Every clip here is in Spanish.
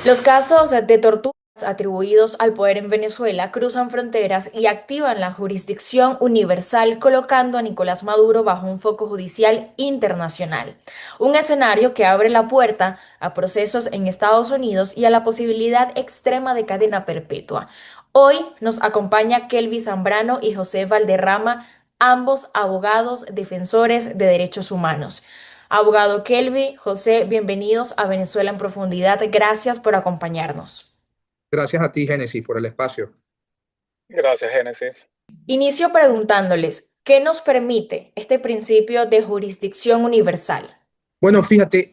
Los casos de torturas atribuidos al poder en Venezuela cruzan fronteras y activan la jurisdicción universal, colocando a Nicolás Maduro bajo un foco judicial internacional. Un escenario que abre la puerta a procesos en Estados Unidos y a la posibilidad extrema de cadena perpetua. Hoy nos acompaña Kelvis Zambrano y José Valderrama, ambos abogados defensores de derechos humanos. Abogado Kelvi, José, bienvenidos a Venezuela en Profundidad. Gracias por acompañarnos. Gracias a ti, Génesis, por el espacio. Gracias, Génesis. Inicio preguntándoles, ¿qué nos permite este principio de jurisdicción universal? Bueno, fíjate,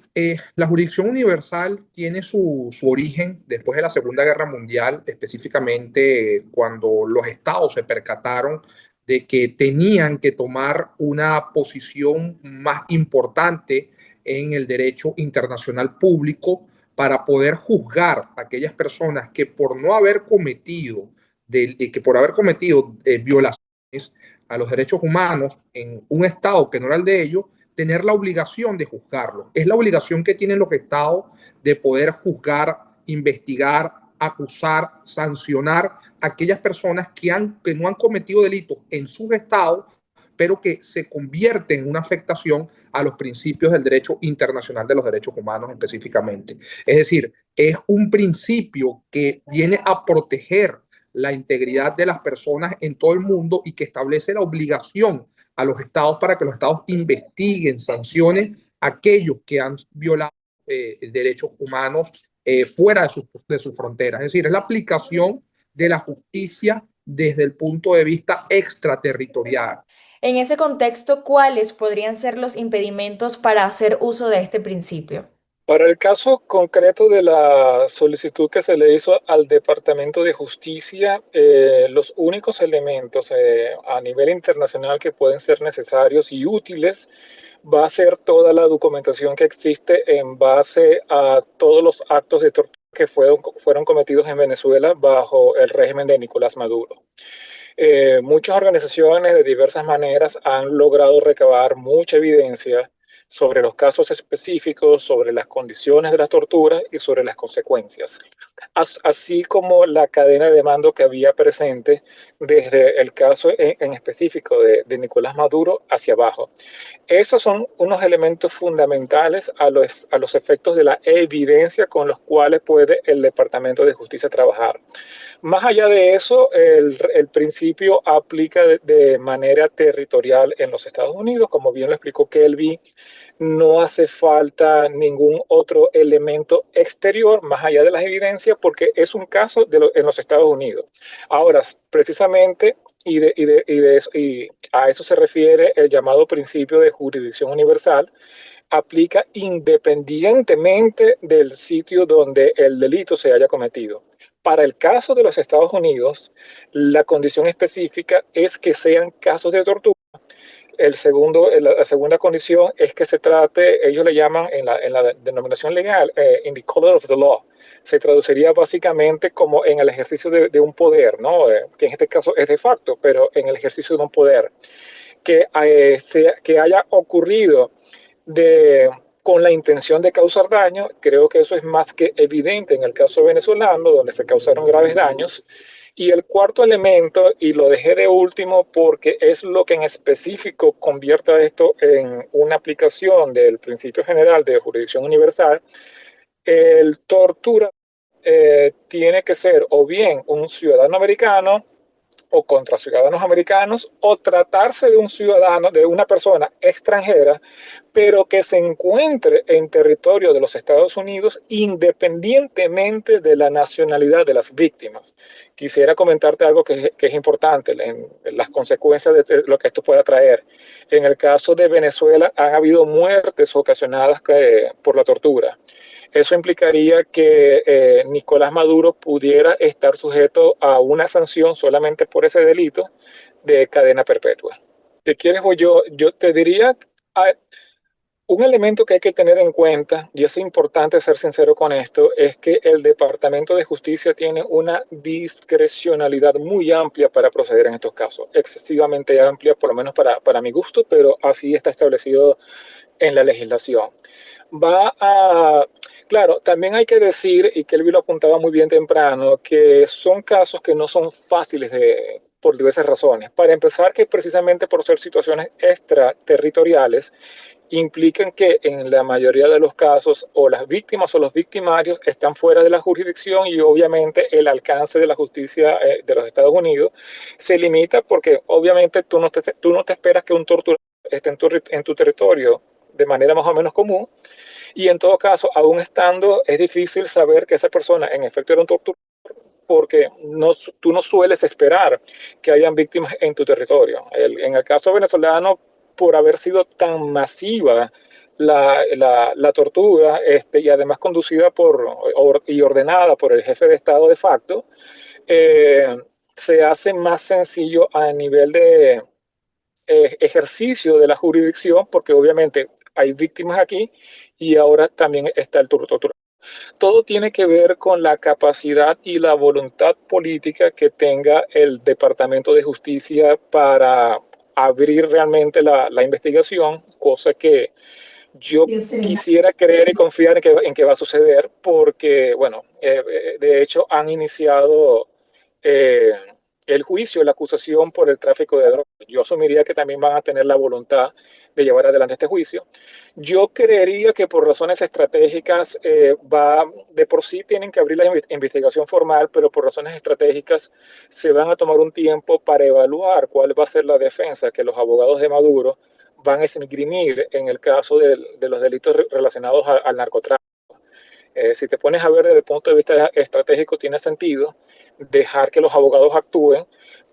la jurisdicción universal tiene su origen después de la Segunda Guerra Mundial, específicamente cuando los estados se percataron de que tenían que tomar una posición más importante en el derecho internacional público para poder juzgar a aquellas personas que por no haber cometido, que por haber cometido violaciones a los derechos humanos en un estado que no era el de ellos, tener la obligación de juzgarlo. Es la obligación que tienen los estados de poder juzgar, investigar, acusar, sancionar a aquellas personas que no han cometido delitos en sus estados, pero que se convierten en una afectación a los principios del derecho internacional de los derechos humanos específicamente. Es decir, es un principio que viene a proteger la integridad de las personas en todo el mundo y que establece la obligación a los estados para que los estados investiguen, sancionen a aquellos que han violado derechos humanos fuera de sus fronteras. Es decir, es la aplicación de la justicia desde el punto de vista extraterritorial. En ese contexto, ¿cuáles podrían ser los impedimentos para hacer uso de este principio? Para el caso concreto de la solicitud que se le hizo al Departamento de Justicia, los únicos elementos a nivel internacional que pueden ser necesarios y útiles va a ser toda la documentación que existe en base a todos los actos de tortura que fueron cometidos en Venezuela bajo el régimen de Nicolás Maduro. Muchas organizaciones de diversas maneras han logrado recabar mucha evidencia sobre los casos específicos, sobre las condiciones de las torturas y sobre las consecuencias, así como la cadena de mando que había presente desde el caso en específico de Nicolás Maduro hacia abajo. Esos son unos elementos fundamentales a los efectos de la evidencia con los cuales puede el Departamento de Justicia trabajar. Más allá de eso, el principio aplica de manera territorial en los Estados Unidos, como bien lo explicó Kelvin. No hace falta ningún otro elemento exterior más allá de las evidencias porque es un caso en los Estados Unidos. Ahora, precisamente, y a eso se refiere el llamado principio de jurisdicción universal, aplica independientemente del sitio donde el delito se haya cometido. Para el caso de los Estados Unidos, la condición específica es que sean casos de tortura. La segunda condición es que se trate, ellos le llaman en la denominación legal, in the color of the law. Se traduciría básicamente como en el ejercicio de un poder, ¿no? Que en este caso es de facto, pero en el ejercicio de un poder. Que haya ocurrido con la intención de causar daño. Creo que eso es más que evidente en el caso venezolano, donde se causaron graves daños. Y el cuarto elemento, y lo dejé de último porque es lo que en específico convierte a esto en una aplicación del principio general de jurisdicción universal, el tortura tiene que ser o bien un ciudadano americano o contra ciudadanos americanos o tratarse de un ciudadano, de una persona extranjera, pero que se encuentre en territorio de los Estados Unidos independientemente de la nacionalidad de las víctimas. Quisiera comentarte algo que es importante, en las consecuencias de lo que esto pueda traer. En el caso de Venezuela han habido muertes ocasionadas por la tortura. Eso implicaría que Nicolás Maduro pudiera estar sujeto a una sanción solamente por ese delito de cadena perpetua. ¿Te quieres o yo te diría, un elemento que hay que tener en cuenta, y es importante ser sincero con esto, es que el Departamento de Justicia tiene una discrecionalidad muy amplia para proceder en estos casos, excesivamente amplia, por lo menos para mi gusto, pero así está establecido en la legislación. Va a Claro, también hay que decir, y Kelvin lo apuntaba muy bien temprano, que son casos que no son fáciles por diversas razones. Para empezar, que precisamente por ser situaciones extraterritoriales, implican que en la mayoría de los casos o las víctimas o los victimarios están fuera de la jurisdicción y obviamente el alcance de la justicia de los Estados Unidos se limita porque obviamente tú no te esperas que un torturador esté en tu territorio de manera más o menos común y en todo caso, aún estando, es difícil saber que esa persona en efecto era un torturador porque tú no sueles esperar que hayan víctimas en tu territorio. En el caso venezolano, por haber sido tan masiva la tortura y además conducida y ordenada por el jefe de Estado de facto, eh, se hace más sencillo a nivel de ejercicio de la jurisdicción porque obviamente hay víctimas aquí y ahora también está el torturador. Todo tiene que ver con la capacidad y la voluntad política que tenga el Departamento de Justicia para abrir realmente la investigación, cosa que yo quisiera creer y confiar en que va a suceder, porque, bueno, de hecho han iniciado eh, el juicio, la acusación por el tráfico de drogas. Yo asumiría que también van a tener la voluntad de llevar adelante este juicio. Yo creería que por razones estratégicas, de por sí tienen que abrir la investigación formal, pero por razones estratégicas se van a tomar un tiempo para evaluar cuál va a ser la defensa que los abogados de Maduro van a esgrimir en el caso de los delitos relacionados al narcotráfico. Si te pones a ver desde el punto de vista estratégico, tiene sentido dejar que los abogados actúen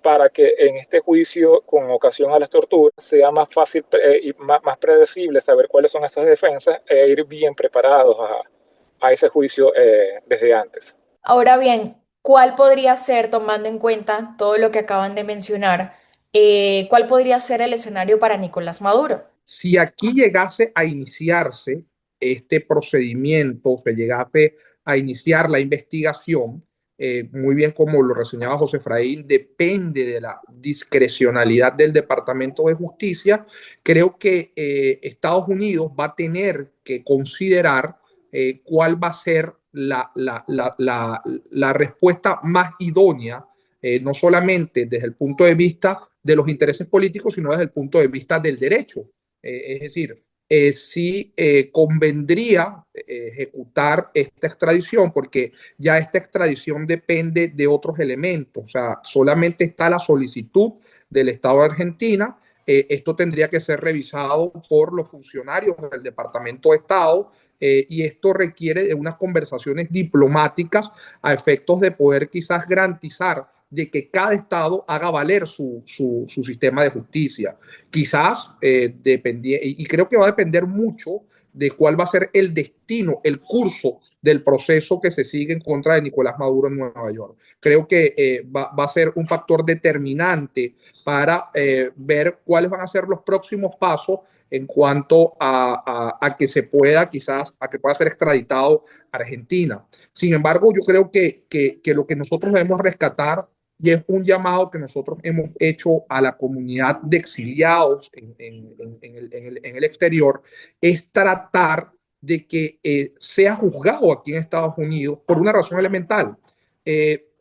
para que en este juicio, con ocasión a las torturas, sea más fácil y más predecible saber cuáles son esas defensas e ir bien preparados a ese juicio desde antes. Ahora bien, ¿cuál podría ser, tomando en cuenta todo lo que acaban de mencionar, cuál podría ser el escenario para Nicolás Maduro? Si aquí llegase a iniciarse este procedimiento, se llegase a iniciar la investigación, muy bien como lo reseñaba José Efraín, depende de la discrecionalidad del Departamento de Justicia. Creo que Estados Unidos va a tener que considerar cuál va a ser la respuesta más idónea, no solamente desde el punto de vista de los intereses políticos, sino desde el punto de vista del derecho. Es decir, sí convendría ejecutar esta extradición porque ya esta extradición depende de otros elementos. O sea, solamente está la solicitud del Estado de Argentina. Esto tendría que ser revisado por los funcionarios del Departamento de Estado y esto requiere de unas conversaciones diplomáticas a efectos de poder quizás garantizar de que cada estado haga valer su sistema de justicia. Quizás y creo que va a depender mucho de cuál va a ser el destino, el curso del proceso que se sigue en contra de Nicolás Maduro en Nueva York. Creo que va a ser un factor determinante para ver cuáles van a ser los próximos pasos en cuanto a que se pueda quizás, a que pueda ser extraditado a Argentina. Sin embargo, yo creo que lo que nosotros debemos rescatar y es un llamado que nosotros hemos hecho a la comunidad de exiliados en el exterior, es tratar de que sea juzgado aquí en Estados Unidos por una razón elemental.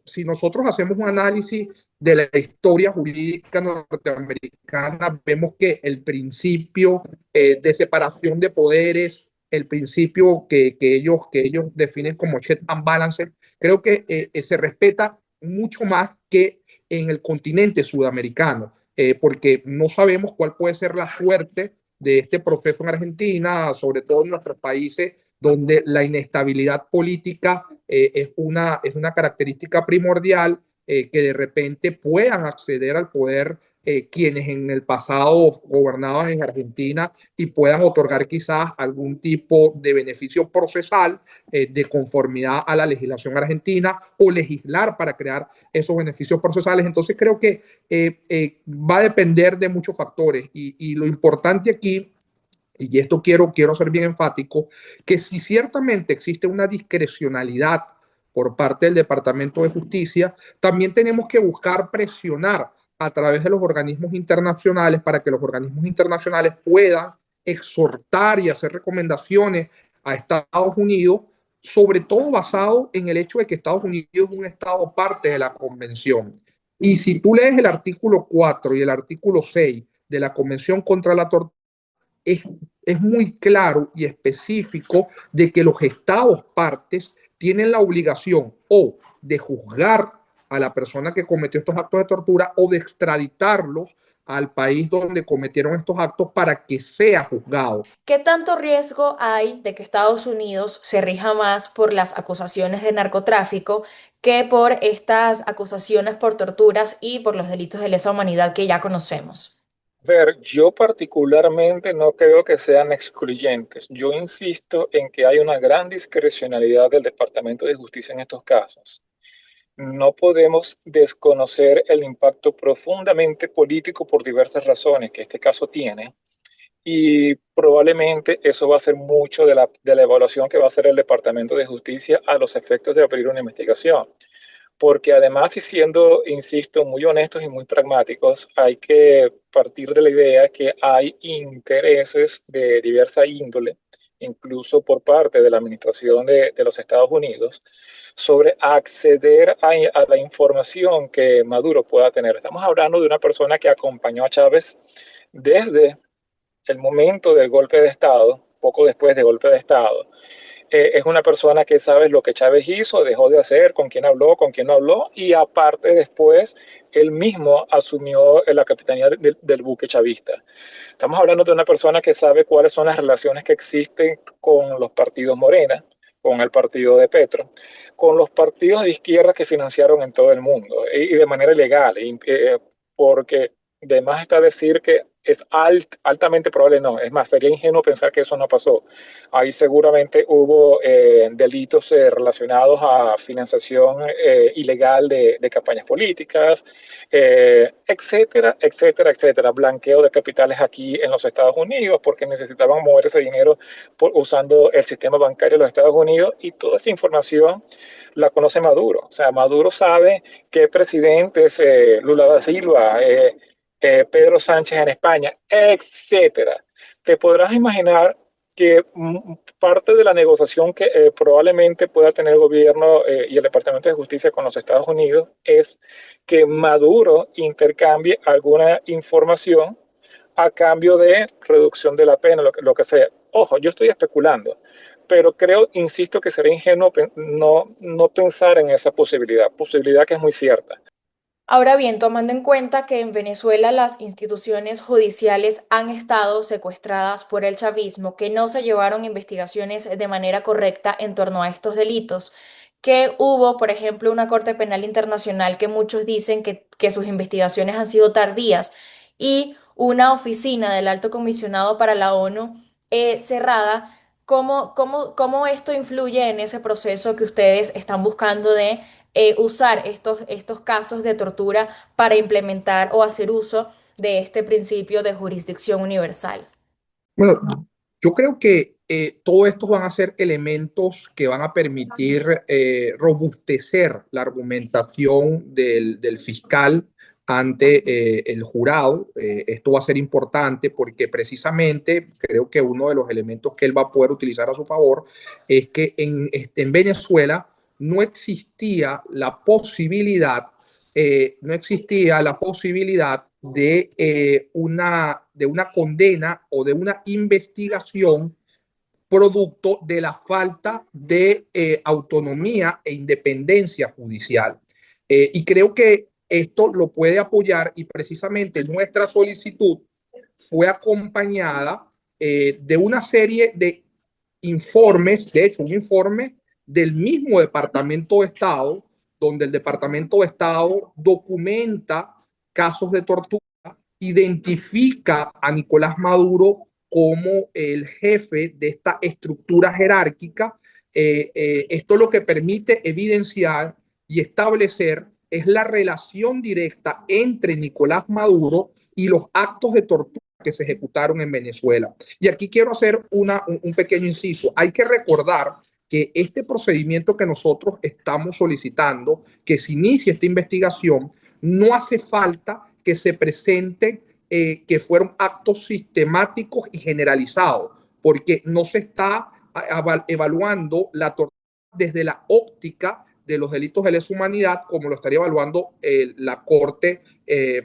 Si nosotros hacemos un análisis de la historia jurídica norteamericana, vemos que el principio de separación de poderes, el principio que ellos definen como check and balance, creo que se respeta mucho más que en el continente sudamericano, porque no sabemos cuál puede ser la suerte de este proceso en Argentina, sobre todo en nuestros países donde la inestabilidad política es una característica primordial, que de repente puedan acceder al poder quienes en el pasado gobernaban en Argentina y puedan otorgar quizás algún tipo de beneficio procesal de conformidad a la legislación argentina o legislar para crear esos beneficios procesales. Entonces creo que va a depender de muchos factores y lo importante aquí, y esto quiero ser bien enfático, que si ciertamente existe una discrecionalidad por parte del Departamento de Justicia, también tenemos que buscar presionar a través de los organismos internacionales para que los organismos internacionales puedan exhortar y hacer recomendaciones a Estados Unidos sobre todo basado en el hecho de que Estados Unidos es un estado parte de la convención. Y si tú lees el artículo 4 y el artículo 6 de la Convención contra la Tortura, es, es muy claro y específico de que los estados partes tienen la obligación o de juzgar a la persona que cometió estos actos de tortura o de extraditarlos al país donde cometieron estos actos para que sea juzgado. ¿Qué tanto riesgo hay de que Estados Unidos se rija más por las acusaciones de narcotráfico que por estas acusaciones por torturas y por los delitos de lesa humanidad que ya conocemos? Ver, yo particularmente no creo que sean excluyentes. Yo insisto en que hay una gran discrecionalidad del Departamento de Justicia en estos casos. No podemos desconocer el impacto profundamente político por diversas razones que este caso tiene y probablemente eso va a ser mucho de la evaluación que va a hacer el Departamento de Justicia a los efectos de abrir una investigación. Porque además, y siendo, insisto, muy honestos y muy pragmáticos, hay que partir de la idea que hay intereses de diversa índole, incluso por parte de la administración de los Estados Unidos, sobre acceder a la información que Maduro pueda tener. Estamos hablando de una persona que acompañó a Chávez desde el momento del golpe de Estado, poco después del golpe de Estado. Es una persona que sabe lo que Chávez hizo, dejó de hacer, con quién no habló, y aparte después él mismo asumió la capitanía del buque chavista. Estamos hablando de una persona que sabe cuáles son las relaciones que existen con los partidos Morena, con el partido de Petro, con los partidos de izquierda que financiaron en todo el mundo y de manera ilegal, porque de más está decir que es altamente probable, no, es más, sería ingenuo pensar que eso no pasó. Ahí seguramente hubo delitos relacionados a financiación ilegal de campañas políticas, etcétera, etcétera, etcétera. Blanqueo de capitales aquí en los Estados Unidos porque necesitaban mover ese dinero usando el sistema bancario de los Estados Unidos y toda esa información la conoce Maduro. O sea, Maduro sabe qué presidentes, Lula da Silva, Pedro Sánchez en España, etcétera. Te podrás imaginar que parte de la negociación que probablemente pueda tener el gobierno y el Departamento de Justicia con los Estados Unidos es que Maduro intercambie alguna información a cambio de reducción de la pena, lo que sea. Ojo, yo estoy especulando, pero creo, insisto, que sería ingenuo no pensar en esa posibilidad que es muy cierta. Ahora bien, tomando en cuenta que en Venezuela las instituciones judiciales han estado secuestradas por el chavismo, que no se llevaron investigaciones de manera correcta en torno a estos delitos, que hubo, por ejemplo, una Corte Penal Internacional que muchos dicen que sus investigaciones han sido tardías y una oficina del Alto Comisionado para la ONU cerrada. ¿Cómo esto influye en ese proceso que ustedes están buscando de usar estos casos de tortura para implementar o hacer uso de este principio de jurisdicción universal? Bueno, yo creo que todos estos van a ser elementos que van a permitir robustecer la argumentación del fiscal ante el jurado. Esto va a ser importante porque precisamente creo que uno de los elementos que él va a poder utilizar a su favor es que en Venezuela no existía la posibilidad, no existía la posibilidad de una condena o de una investigación producto de la falta de autonomía e independencia judicial. Y creo que esto lo puede apoyar y precisamente nuestra solicitud fue acompañada de una serie de informes, de hecho un informe del mismo Departamento de Estado, donde el Departamento de Estado documenta casos de tortura, identifica a Nicolás Maduro como el jefe de esta estructura jerárquica. Esto lo que permite evidenciar y establecer es la relación directa entre Nicolás Maduro y los actos de tortura que se ejecutaron en Venezuela. Y aquí quiero hacer un pequeño inciso. Hay que recordar que este procedimiento que nosotros estamos solicitando, que se inicie esta investigación, no hace falta que se presente que fueron actos sistemáticos y generalizados, porque no se está evaluando la tortura desde la óptica de los delitos de lesa humanidad, como lo estaría evaluando la Corte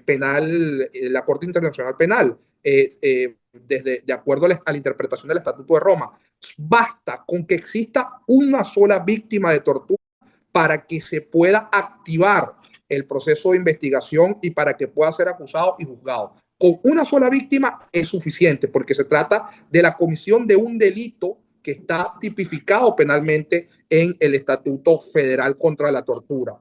Penal, la Corte Internacional Penal, de acuerdo a la interpretación del Estatuto de Roma. Basta con que exista una sola víctima de tortura para que se pueda activar el proceso de investigación y para que pueda ser acusado y juzgado. Con una sola víctima es suficiente, porque se trata de la comisión de un delito que está tipificado penalmente en el Estatuto Federal contra la Tortura.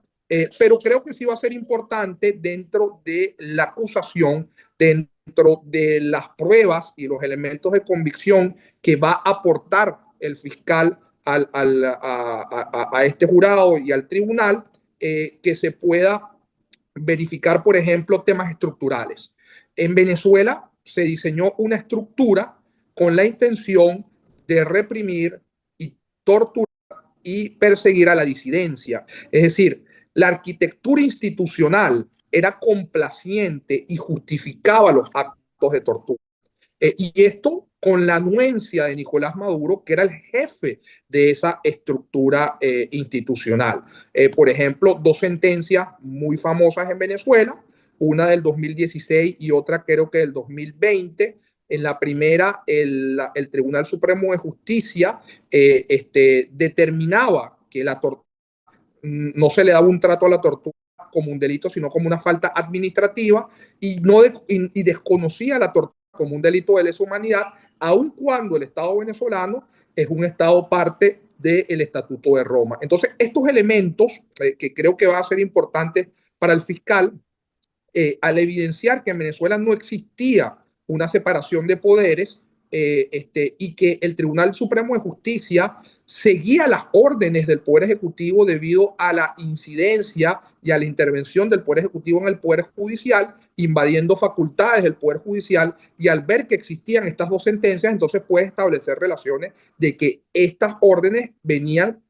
Pero creo que sí va a ser importante dentro de la acusación, dentro de las pruebas y los elementos de convicción que va a aportar el fiscal a este jurado y al tribunal, que se pueda verificar, por ejemplo, temas estructurales. En Venezuela se diseñó una estructura con la intención de reprimir y torturar y perseguir a la disidencia. Es decir, la arquitectura institucional era complaciente y justificaba los actos de tortura. Y esto con la anuencia de Nicolás Maduro, que era el jefe de esa estructura institucional. Por ejemplo, dos sentencias muy famosas en Venezuela, una del 2016 y otra creo que del 2020. En la primera, el Tribunal Supremo de Justicia determinaba que no se le daba un trato a la tortura como un delito, sino como una falta administrativa, y desconocía la tortura como un delito de lesa humanidad, aun cuando el Estado venezolano es un Estado parte del Estatuto de Roma. Entonces, estos elementos que creo que va a ser importantes para el fiscal, al evidenciar que en Venezuela no existía una separación de poderes, y que el Tribunal Supremo de Justicia seguía las órdenes del Poder Ejecutivo debido a la incidencia y a la intervención del Poder Ejecutivo en el Poder Judicial, invadiendo facultades del Poder Judicial, y al ver que existían estas dos sentencias, entonces puede establecer relaciones de que estas órdenes venían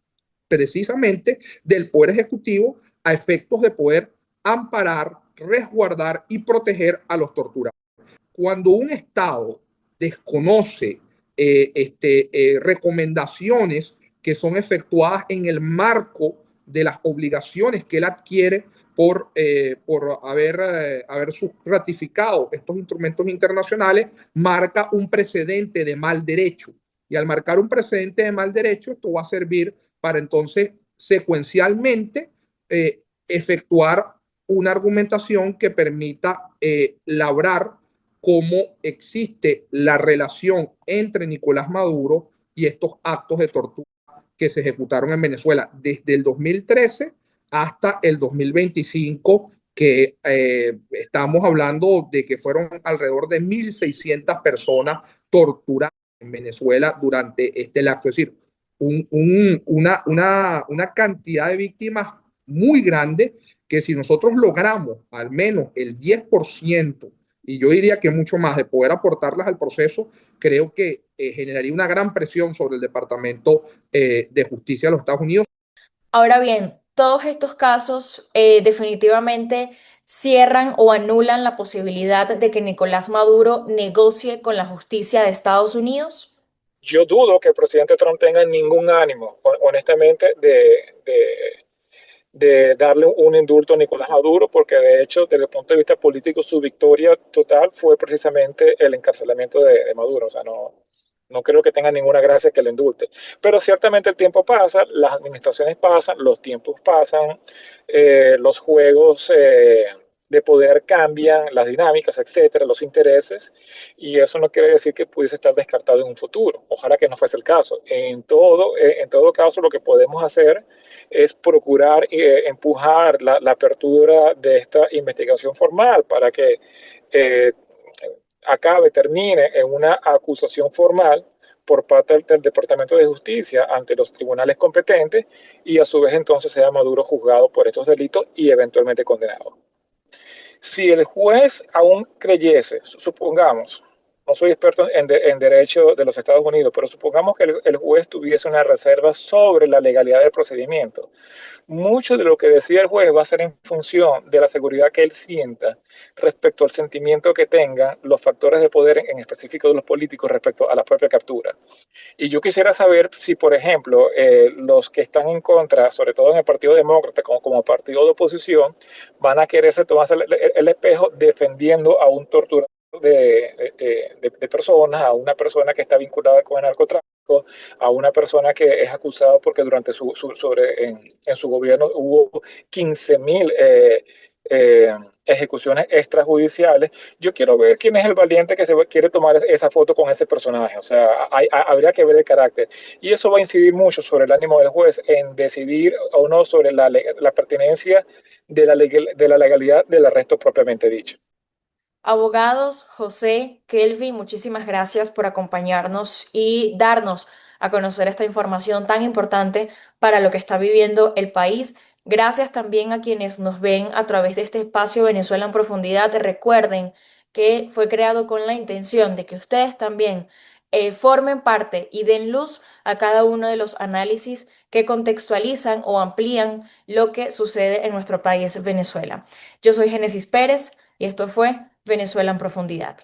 precisamente del Poder Ejecutivo a efectos de poder amparar, resguardar y proteger a los torturados. Cuando un Estado desconoce recomendaciones que son efectuadas en el marco de las obligaciones que él adquiere por haber ratificado estos instrumentos internacionales, marca un precedente de mal derecho. Y al marcar un precedente de mal derecho, esto va a servir para entonces secuencialmente efectuar una argumentación que permita labrar cómo existe la relación entre Nicolás Maduro y estos actos de tortura que se ejecutaron en Venezuela desde el 2013 hasta el 2025, que estamos hablando de que fueron alrededor de 1.600 personas torturadas en Venezuela durante este lapso. Es decir, una cantidad de víctimas muy grande, que si nosotros logramos al menos el 10%, y yo diría que mucho más, de poder aportarlas al proceso, creo que generaría una gran presión sobre el Departamento de Justicia de los Estados Unidos. Ahora bien, todos estos casos definitivamente cierran o anulan la posibilidad de que Nicolás Maduro negocie con la justicia de Estados Unidos. Yo dudo que el presidente Trump tenga ningún ánimo, honestamente, de darle un indulto a Nicolás Maduro, porque de hecho, desde el punto de vista político, su victoria total fue precisamente el encarcelamiento de Maduro. O sea, no creo que tenga ninguna gracia que le indulte. Pero ciertamente el tiempo pasa, las administraciones pasan, los tiempos pasan, los juegos de poder cambian, las dinámicas, etcétera, los intereses, y eso no quiere decir que pudiese estar descartado en un futuro. Ojalá que no fuese el caso. En todo caso, lo que podemos hacer es procurar empujar la apertura de esta investigación formal para que termine en una acusación formal por parte del Departamento de Justicia ante los tribunales competentes, y a su vez entonces sea Maduro juzgado por estos delitos y eventualmente condenado. Si el juez aún creyese, supongamos, no soy experto en derecho de los Estados Unidos, pero supongamos que el juez tuviese una reserva sobre la legalidad del procedimiento. Mucho de lo que decía el juez va a ser en función de la seguridad que él sienta respecto al sentimiento que tengan los factores de poder, en específico de los políticos, respecto a la propia captura. Y yo quisiera saber si, por ejemplo, los que están en contra, sobre todo en el Partido Demócrata, como partido de oposición, van a quererse tomarse el espejo defendiendo a un torturador de personas, a una persona que está vinculada con el narcotráfico, a una persona que es acusada porque durante en su gobierno hubo 15.000 ejecuciones extrajudiciales. Yo quiero ver quién es el valiente que quiere tomar esa foto con ese personaje. O sea, habría que ver el carácter. Y eso va a incidir mucho sobre el ánimo del juez en decidir o no sobre la pertinencia de la legalidad del arresto propiamente dicho. Abogados, José, Kelvin, muchísimas gracias por acompañarnos y darnos a conocer esta información tan importante para lo que está viviendo el país. Gracias también a quienes nos ven a través de este espacio Venezuela en profundidad. Recuerden que fue creado con la intención de que ustedes también formen parte y den luz a cada uno de los análisis que contextualizan o amplían lo que sucede en nuestro país, Venezuela. Yo soy Génesis Pérez y esto fue Venezuela en profundidad.